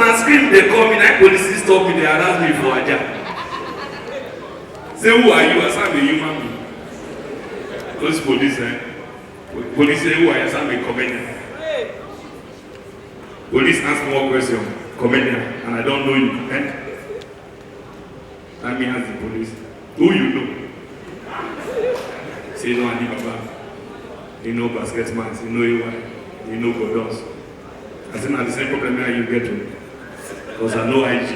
on a screen, they call me, that police stop me, they harass me for Aja. Say, who are you? I say, I'm a human being. Those police, police say, who are you? I say, I'm a comedian. Police ask more questions, comedian, and I don't know you. Let me ask the police, who you know? Say, no, Alibaba. You know basketman, you know EY, you know Godons. I said, now the same problem that you get to. Because I know IG.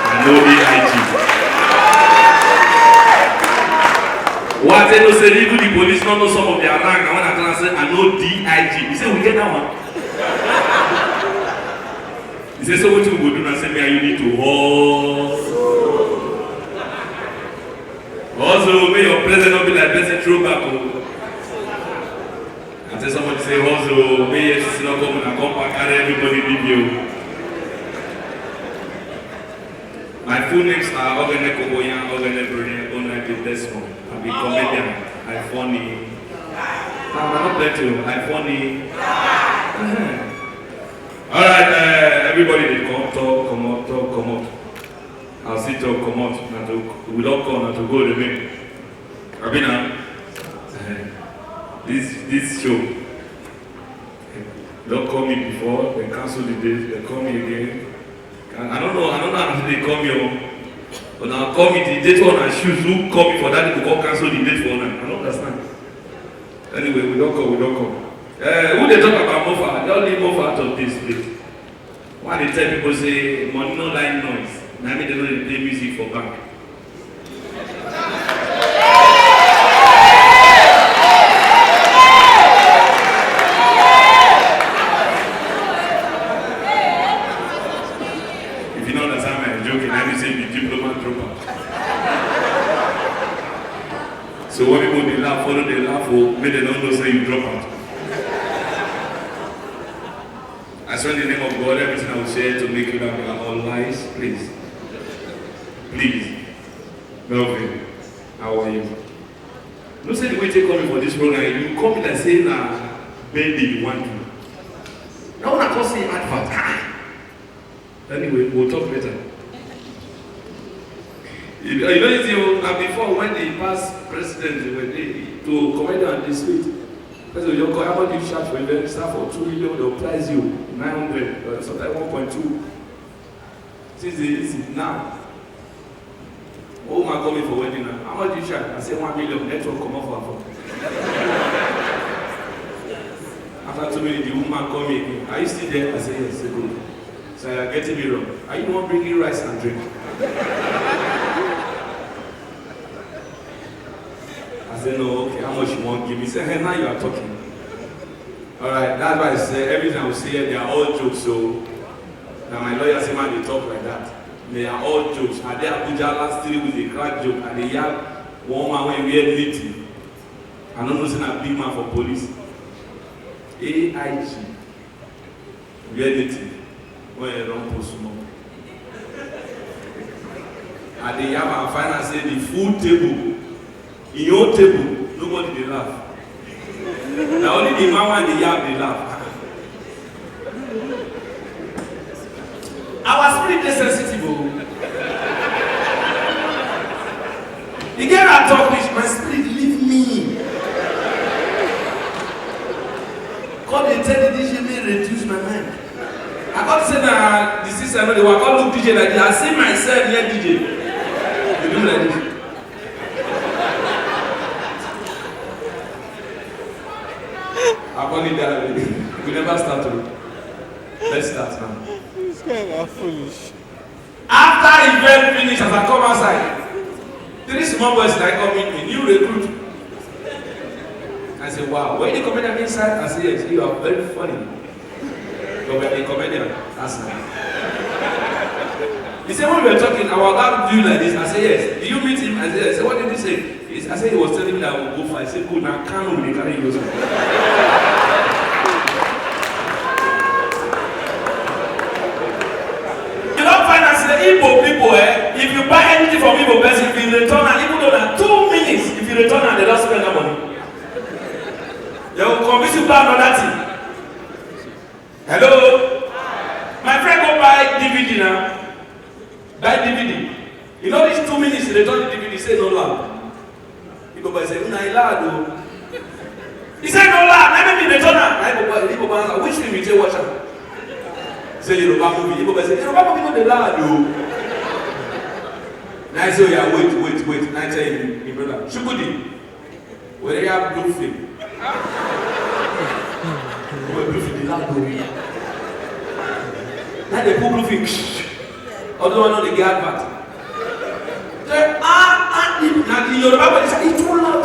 I know AIG. What they know say, even the police don't know some of their rank. And when I tell them, I know DIG. He said, we get that one. He said, so what you go do? And I said, you need to also, may your president not be like person throwback. I tell somebody say, also, may your sister not come and come back, carry everybody leave you. My full names are Ogene Koboyan, Ogene Brunei, Onake Desmond. I'm a comedian. I'm funny. I'm not playing. I'm funny. Alright, everybody, they come out. I'll sit up, come out. We don't come to go to me. Abina, this show. Don't call me before, they cancel the date, they call me again. I don't know how they call me. But now call me the date one and shoes. Who call me for that? They go cancel the date for one. I don't understand. Anyway, we don't come. Who they talk about Mofa? Don't leave Mofa out of this place. Why they tell people say money no like noise? Now they don't play music for bank. If you don't understand my joking, let me say the diploma dropout. So when people they laugh, follow they laugh, make they don't know say you drop out. I swear in the name of God, everything I will share to make you laugh are all lies, please. Please. Melvin, how are you? No say the way you call me for this program, you come in and say, nah, baby, you want to. Now when I call say advert, anyway, we'll talk later. You know, before when they passed president, they were to comment on the street. Because you call how much you charge for event staff for 2 million, they'll price you 900 or sometimes 1.2. Since it's now. Oh my coming for wedding now. How much do you charge? I say 1 million, network come off our phone. After 2 minutes, the woman call me again. Are you still there? I say yes, good. So you're getting me wrong. Are you the one bringing rice and drink? I said no, okay, how much you want to give me? He said, hey, now you are talking. Alright, that's why I say everything I will say here, they are all jokes. So now my lawyer say man they talk like that. They are all jokes. And they Abuja last 3 with a crack joke and they have one man when we are meeting. I don't know say a big man for police. AIG. Reality. When you don't post more. And they have a final say the full table. In your table, nobody they laugh. Now only the man and the yam they laugh. Our spirit is sensitive. You get that talk which my spirit leave me. God they tell the DJ may reduce my mind. I got to say that the sister know they were all look DJ like this. I see myself near DJ. They do like this. I've only done it. We never start to. Let's start now. These guys are foolish. After event finish, as I come outside, 3 small boys like come meet me, new recruit. I say, wow, when you comedian inside? I say, yes, you are very funny. But when you comedian, that's nice. He said, when we were talking, our guy do you like this? I say, yes. Do you meet him? I said, yes. What did he say? I said he was telling me that I would go for. I said, good, now can't we carry you? Igbo people, if you buy anything from Igbo person, if you return and even though that 2 minutes, if you return and they don't spend that money, they will convince you to buy another thing. buy DVD. You know these 2 minutes, they turn the DVD, say no loud. People boy say, "Una loud o." He said no loud. Let me the turner. People boy answer, "Which film you say watch am?" Say Yoruba movie. People boy say, "Yoruba movie no dey loud o." Now I say, "Oh yeah, wait. Now I tell him, brother, Shukudi, where you have blue film? Blue film dey loud o." Now they put blue film. Although I know they get advert. Now the Yoruba boy say, "It's too loud."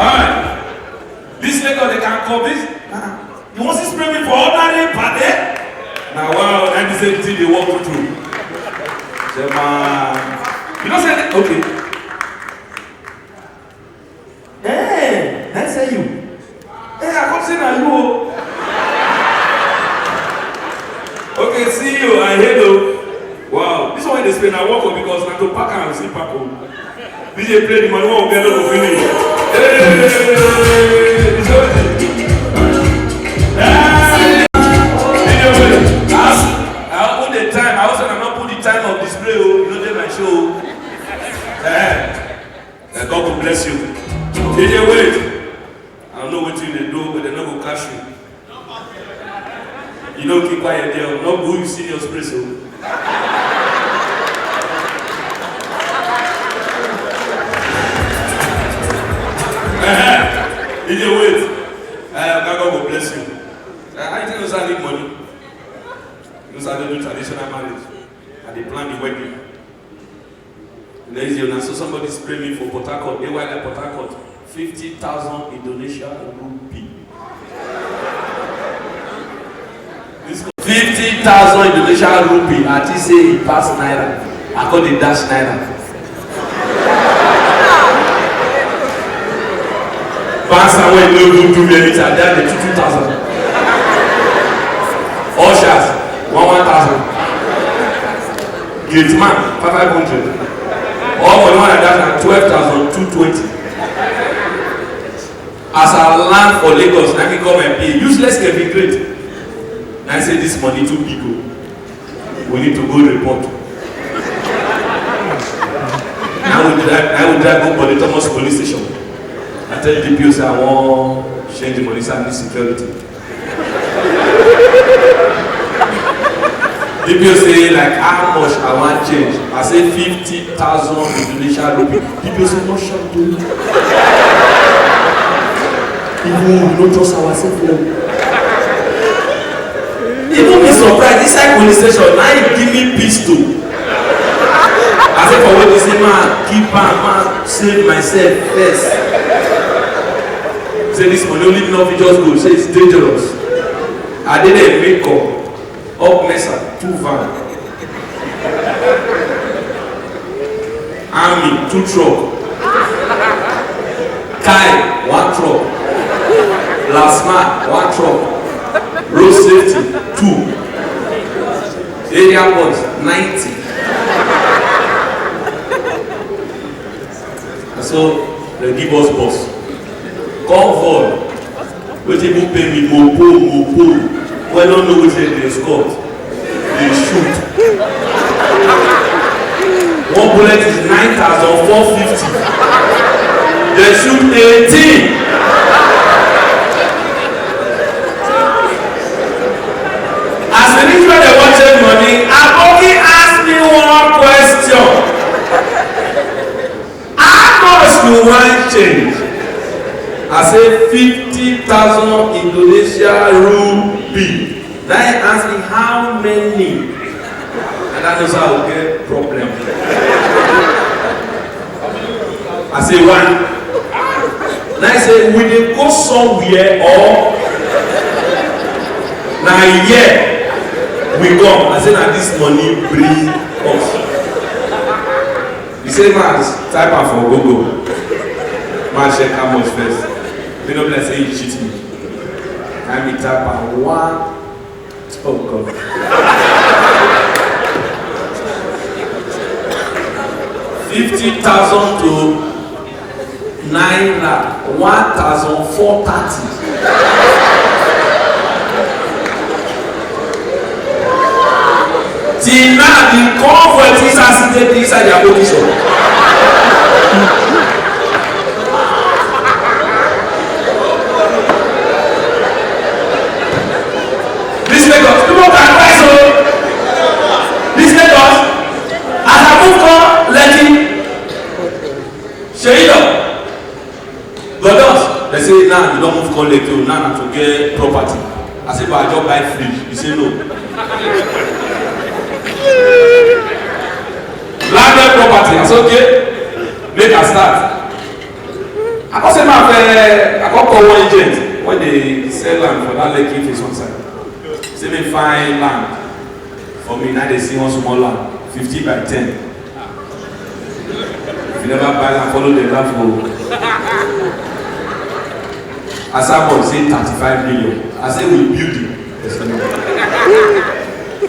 Alright, this Lagos they can call this. You want to spray me for ordinary party? Now wow, and the same thing they walk through. Say man, you don't say that? Okay. Hey, I say you. Hey, I come say na you. Okay, see you. I hello. Wow, this one they spend I walk up because na to pack and see pack up. DJ play the man who get up finish. I put the time. I also not put the time of display. You know they my show. God will bless you. DJ wait. I don't know what you they do, but they not go catch you. You know keep quiet there. Not go you see your espresso. DJ wait. God will bless you. I think those are need money. Those are the traditional marriage. And they plan the wedding. And then you saw somebody spray me for Port Harcourt. They were like Port Harcourt. 50,000 Indonesia rupee. 50,000 Indonesia rupee. I just say he passed naira. I call it dash naira. Pass away no good to me and that's the 2,000. Ushers 1,000. Gate man 500. All for one and that 12,220. As I land for Lagos, I can come and pay. Useless can be great. I say this money too big. We need to go report. I will drive go to the Thomas police station. I tell the DPO say I want change the police and security. DPO say like how much I want change. I say 50,000 Indonesian rupee. DPO say no shot to you. Even we don't trust ourselves. Even be surprised inside police station. Now you give me pistol. I say for what you say, man, keep man, save myself first. Say this money only enough you just go. Say it's dangerous. I did a make up Mesa, 2 van. Army, 2 truck. Kai, 1 truck. Lasma, 1 truck. Road safety, 2. Area boys, 90. And so they give us boss. Convoy, which people pay me mopo. When I don't know which they escort, they shoot. 1 bullet is 9,450. They shoot 18. As an Israel they wanted money, Aboki asked me one question. How much do one change? I say 50,000 Indonesia rupee. Then I ask me how many, and that is how I will get problem. I say 1. Then I say will they go somewhere or now yeah we come. I say now this money bring us. The same man type am for Google. Man check how much first. They don't say you cheat me. I me tap and 1. Oh God. 50,000 to naira 1,430. Till now, the convoy is seated inside their body shop. This Lagos, people can rise up. This Lagos, as I move on, let him shade up. Godos, they say now you don't move on Lagos, now to get property. I say, but I just buy fridge. You say no. Landed property, I say okay, make a start. I come say I come call one agent when they sell land for that lake if it's one side. Say me find land for me, now they see one small land, 50 by 10. If you never buy land, follow the land go. Asabo say 35 million. I say we build it.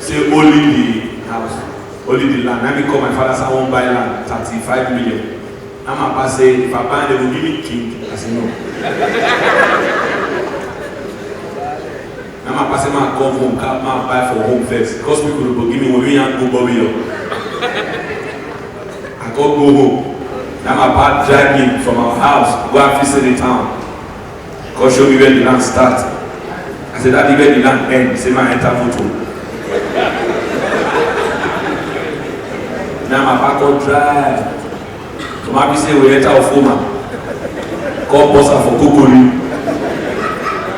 Say only the house, only the land. Let me call my father say I won't buy land, 35 million. And my papa say if I buy they will give me king. I say no. And my papa say man come home, man buy for home first. Because people will give me when we ain't go Bobby up. I go home. Now my papa drag me from our house, go and visit the town. Go show me where the land start. I said that where the land end, say my enter motor. Now my papa go drive. So my say we enter of Foma. Come boss her for Kokori.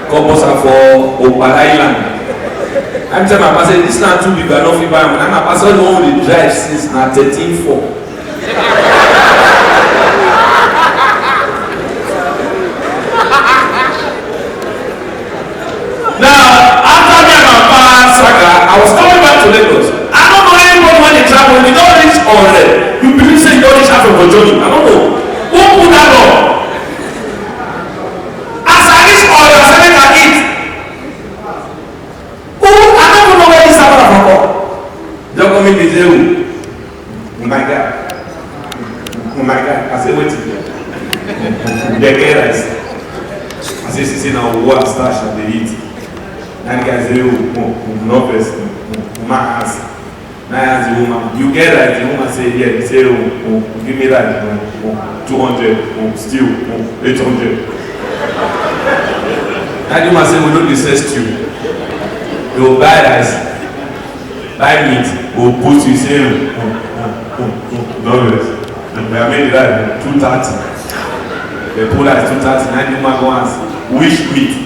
Come boss her for Opala Island. I'm telling my papa say this land too big, I don't feel bad. And my papa say the one with the drive since na 13-4. I was coming back to Lagos. I don't know anybody when they travel, you don't reach already. You believe say you don't reach half of your journey. I don't know. Who put that on? As I reach all your selling and eat. Who? I don't know where this happened from. Just come in the zero. Oh my God. Oh my God. I say, wait till you. They get us. I say, see now what stash and they eat. And the guy say, oh, no person, my ass. Now I ask the woman, you get that? The woman say, yeah. He say, oh, give me that. 200, still, 800. Now the woman say, we don't resist you. You will buy rice, buy meat, we'll put you, say, no rest. We have made it right, 230. They pull that 230, now the woman go ask, which meat?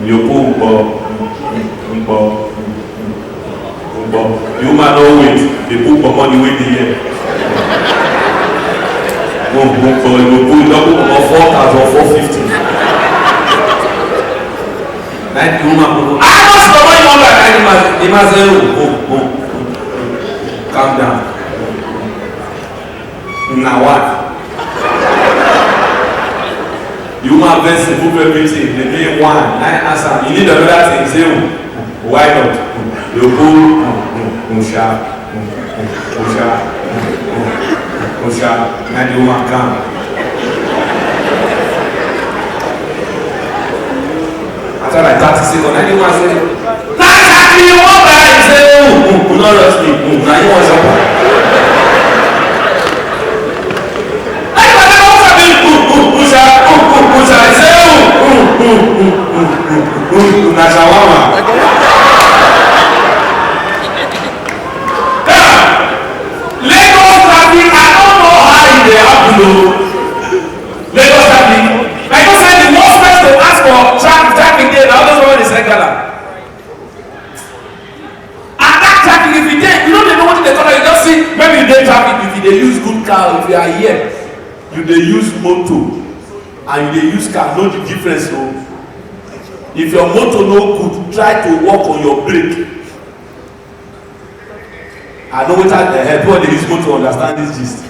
You pull you man don't wait. They put for money wait the year. You put double for 4,450. Like the woman I lost the money on that animal. The man say, calm down. Now what? You man best move everything. They pay one. Nine answer. You need another thing. Say, why not? You go, Musha. Now the woman come. After like 30 seconds, now the woman say, "Now exactly you want buy." You say, "No rush me. Now you want something." Musha. I say, na shawarma. Lagos traffic, I don't know how they happen. Lagos traffic. Like you said, the most place to ask for traffic there, now those one is regular. And that traffic, if you dey, you don't know what they call it. You just see, maybe you dey traffic, if you dey use good car, if you are here, you dey use motor, and you dey use car, know the difference. So, if your motor no good, try to work on your brake. I know what the people they use motor to understand this gist.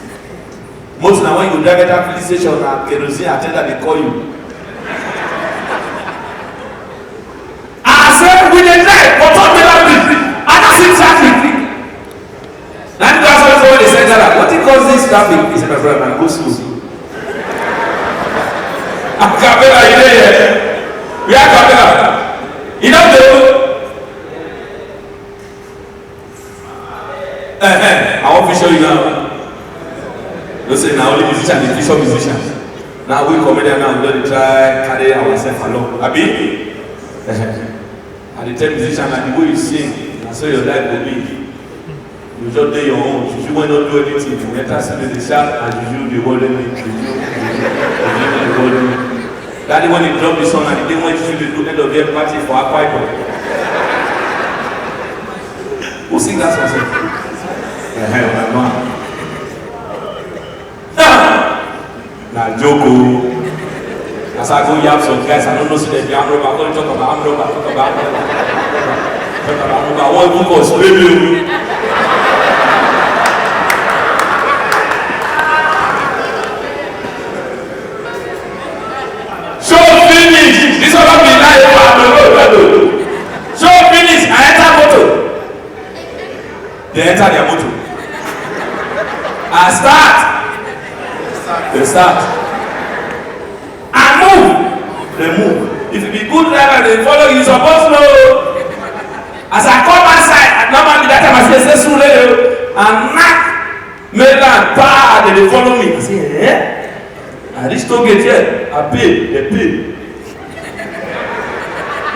Most now when you drive at that police station and kerosene attendant they call you. I said we dey drive, but not tell them I don't see traffic. Now that's what they say that. What it cause this traffic? He said, my brother. na go school. Acapella, you dey here? We are acapella. You know the. I want to show you now. Don't say now only musician, the official musician. Now we comedian now, we don't try carry ourselves along. Abi? And the tell musician that the way you sing, and so your life will be. You just do your own. You will not do anything. You enter singing the shout and you the golden me. That when he drop the song and the day when you do end of the party for Akwa Ibom. Who sing that song? My man. Now Joko. As I go yap some guys, I don't know si they be arm robber. I'm going to talk about arm robber. Talk about arm robber. I want to go spray you. Show finish. This one not be live. Show finish. I enter motor. They enter their motor. I start. They start. And move. They move. If you be good driver, they follow you. Supposed to know. As I come outside, normally that time I say Sule and knock. Mainland, they follow me. I say, eh? I reach to get here. I pay. They pay.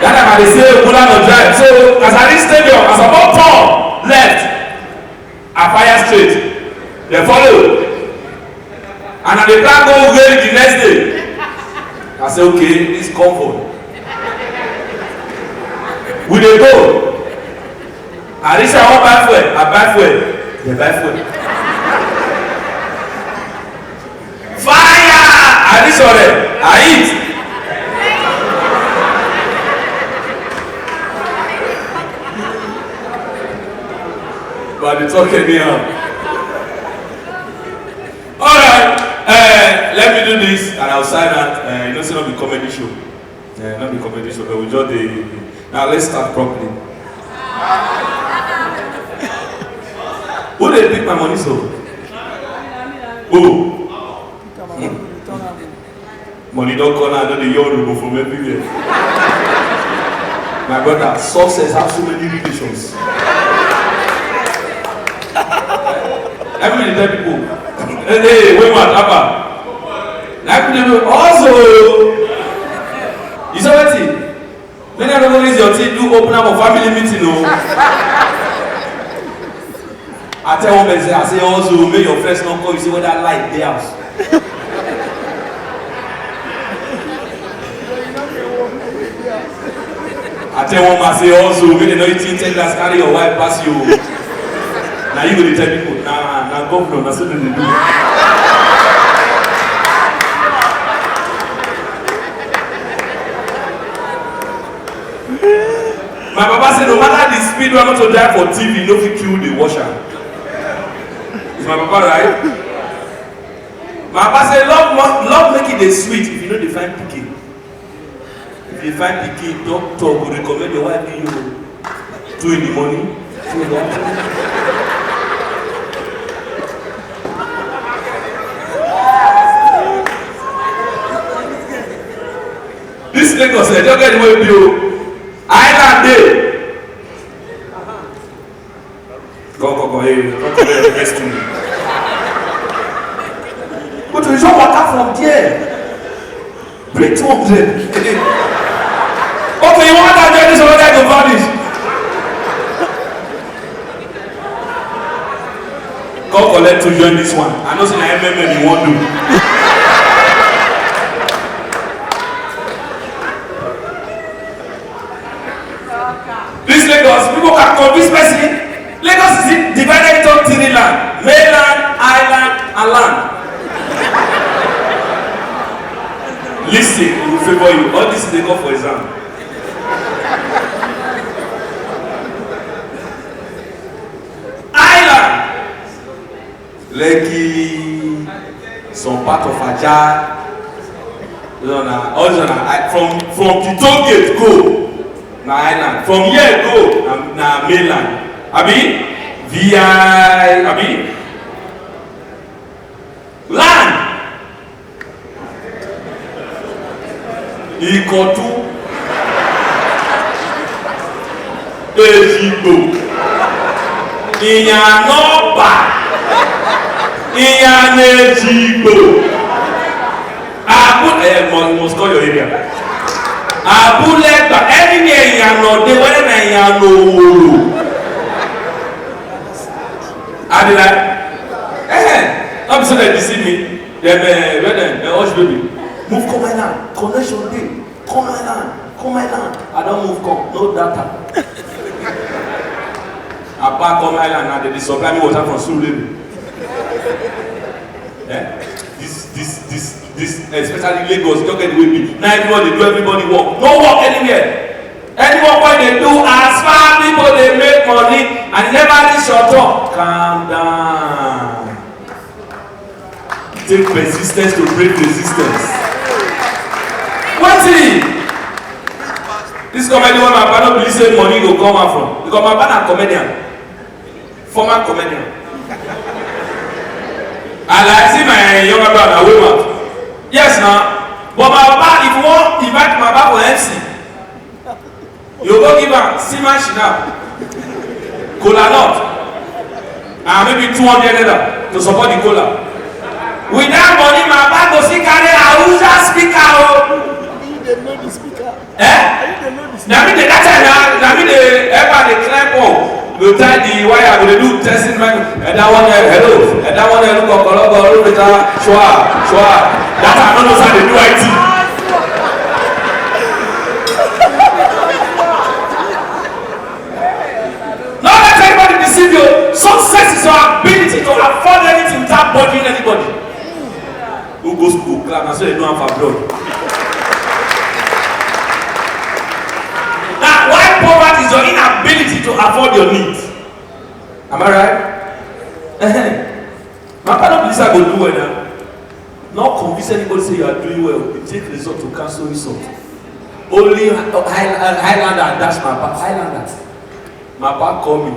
That time I say, Mula no drive. So as I reach stadium, as I walk turn left, I fire straight. They follow. And I dey plan go away the next day. I say, okay, this comfort. We dey go. I reach I want buy fuel. I buy fuel. They buy fuel. Fire! I reach already. I eat. But they talk anyhow. Alright. Let me do this and I'll sign out. You know, it's not be comedy show. Not be comedy show, but we just the. Now let's start properly. Who they pick my money so? Who? Money don't come out, the young from everywhere. My brother, success has so many relations. Everybody tell people, hey, wait what happened? Like people also, you say what thing? When I don't raise your team, do open up a family meeting, no. I tell one person, I say also, make your friends not call you, see what that light their house. I tell one man, say also, make they know you think glass carry your wife pass you. Now you go to tell people, nah, governor, that's what they do. My papa said, no matter the speed we are going to drive for TV, no fit kill the washer. Is my papa right? My papa said, love make it a sweet if you know they find pikin. If you find pikin, doctor will recommend your wife you 2 in the morning. 2 in the afternoon. This Lagos, they don't get the way bill. Island day. Go, hey, come best to me. But we should walk out from there. Bring 200. Okay, you want that journey so that I can vanish? Come collect to join this one. I know say na MMA you won't do. This Lagos, people can convince person. Lagos is divided into 3 land: mainland, island, and land. Listen, it will favor you. All this they go for exam. Island, Lekki, some part of Ajah. From the toll gate go. Na island. From here go na mainland. Abi? VI. Abi? Land. Ìkọ̀tún, Èjìgbò, Ìyànàbà, Ìyànèjìgbò, must call your area. Abúlẹ̀gbà, anywhere Ìyànàdé, whether na Ìyànòwòrò. Adela, not so they deceive me. Then, hush baby, move come my land, connection day, come my land. I don't move come, no data. Apart come my land, now they supply me water from Surulere. This, especially Lagos, don't get away with me. Now everybody do everybody work. No work anywhere. Anyone what they do, as far people they make money and never reach your top. Calm down. Take persistence to break resistance. What's it? This comedy one, my partner believe say money go come out from. Because my partner comedian, former comedian. I like see my younger brother way out. Yes now, but my papa if you want invite my papa for MC, you go give am Sima Shina, Kola Nut, and maybe 200 naira to support the cola. With that money, my papa go see carry Hausa speaker. They know the speaker. Na me that time na me dey ever dey climb up. You tie the wire, go dey do testing man. And that one hello, and that one look okologo, look better, shwa. That I don't know how they do IT. Not let anybody deceive you. Success is your ability to afford anything without bothering anybody. Who goes to school, class, and so they don't have a blood. Now, why poverty is your inability to afford your needs? Am I right? My father police I go do well now. Not convince anybody say you are doing well. You take result to cancel result. Only Highlander dash my back. Highlander. My back call me.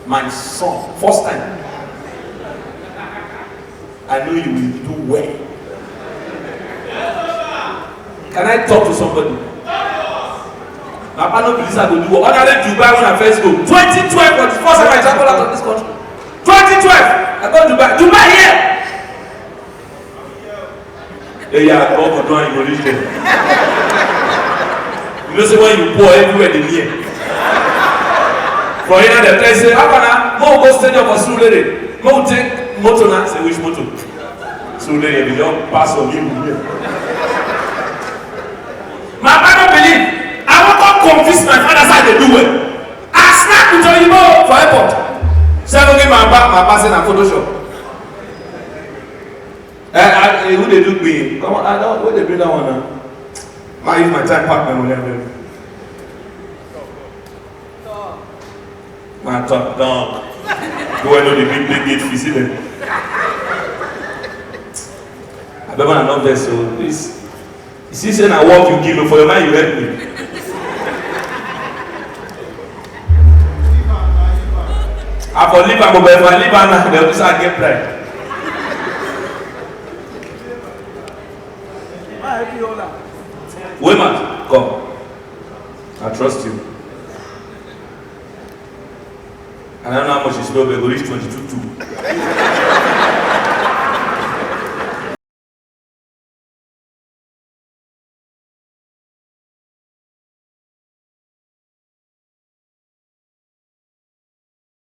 My son. First time. I know you will do well. Can I talk to somebody? My partner police I go do well. Other than Dubai when I first go. 2012 was the first time I traveled out of this country. 2012. I go to Dubai. Dubai here. Yeah, all for doing you reach there. You know, say when you pour everywhere they near. From here, the place say, "How can I? Mo go stadium for Surulere. Mo take motor now." Say which motor? Surulere. We don't pass on him here. My father believe. I want to convince my father say they do well. I snap with Oyibo for airport. Say I go give my back say na Photoshop. Who they do me? Come on, I don't. Where they bring that one now? I use my time pack my money. Man, talk down. Go and know the big gate fee. See them. I don't want to know this. So this. You see, saying I work you give me for your mind, you help me. I for leave, but if I leave, they'll just get pride. Women, come. I trust you. And I don't know how much you spell, but go reach 22.